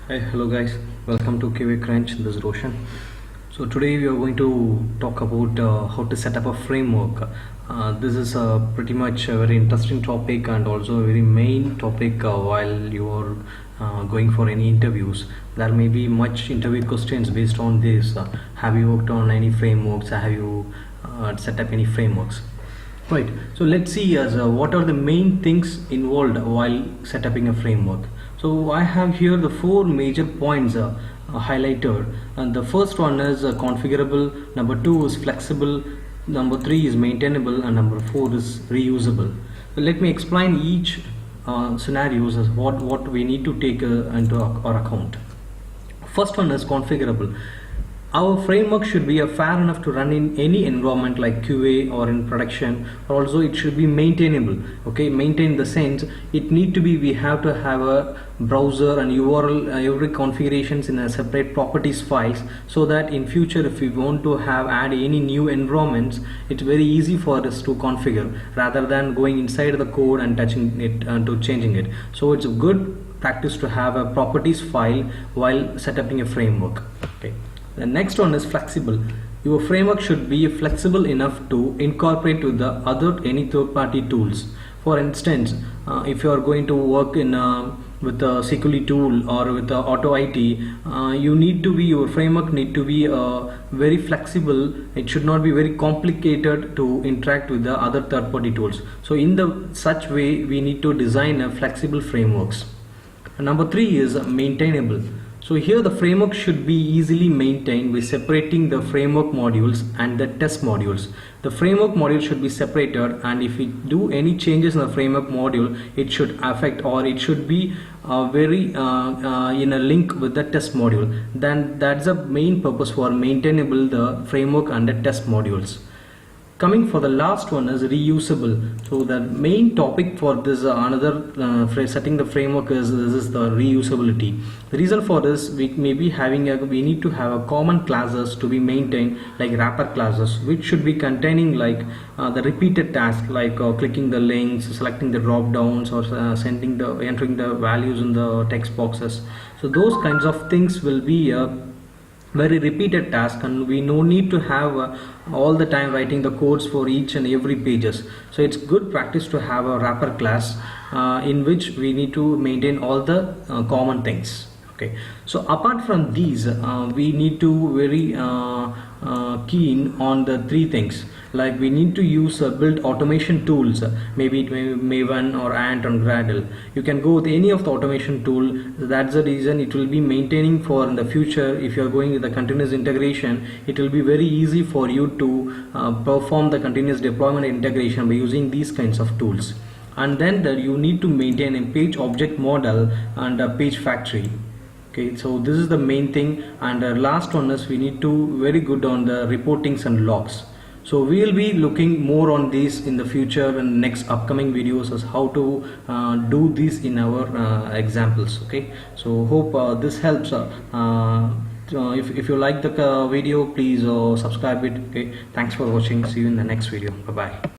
Hi, hello guys, welcome to KV Crunch. This is Roshan. So today we are going to talk about how to set up a framework. This is pretty much a very interesting topic and also a very main topic while you are going for any interviews. There may be much interview questions based on this. Have you worked on any frameworks? Have you set up any frameworks? Right, so let's see as what are the main things involved while setting a framework. So I have here the four major points highlighted, and the first one is configurable, number two is flexible, number three is maintainable, and number four is reusable. So let me explain each scenarios as what we need to take into our account. First one is configurable. Our framework should be fair enough to run in any environment like QA or in production. Also, it should be maintainable. Okay, maintain the sense it need to be. We have to have a browser and URL every configurations in a separate properties files, so that in future if we want to add any new environments, it's very easy for us to configure rather than going inside the code and touching it to changing it. So it's a good practice to have a properties file while setting a framework. Okay. The next one is flexible. Your framework should be flexible enough to incorporate with the any third-party tools. For instance, if you are going to work in with a SQL tool or with Auto IT, your framework need to be very flexible. It should not be very complicated to interact with the other third-party tools. So in such way, we need to design a flexible frameworks. And number three is maintainable. So here the framework should be easily maintained by separating the framework modules and the test modules. The framework module should be separated, and if we do any changes in the framework module, it should affect or it should be in a link with the test module. Then that's the main purpose for maintainable the framework and the test modules. Coming for the last one is reusable. So the main topic for this setting the framework is the reusability. The reason for this, we need to have a common classes to be maintained, like wrapper classes, which should be containing like the repeated task, like clicking the links, selecting the drop downs, or entering the values in the text boxes. So those kinds of things will be very repeated task, and we no need to have all the time writing the codes for each and every pages. So it's good practice to have a wrapper class in which we need to maintain all the common things. Okay, so apart from these, we need to very keen on the three things, like we need to use build automation tools, maybe it may be Maven or Ant and Gradle. You can go with any of the automation tool. That's the reason it will be maintaining for in the future. If you are going with the continuous integration, it will be very easy for you to perform the continuous deployment integration by using these kinds of tools. And then you need to maintain a page object model and a page factory. Okay, so this is the main thing. And the last one is we need to very good on the reportings and logs. So we will be looking more on this in the future and next upcoming videos as how to do this in our examples. Okay, so hope this helps. If you like the video, please subscribe it. Okay, thanks for watching. See you in the next video. Bye bye.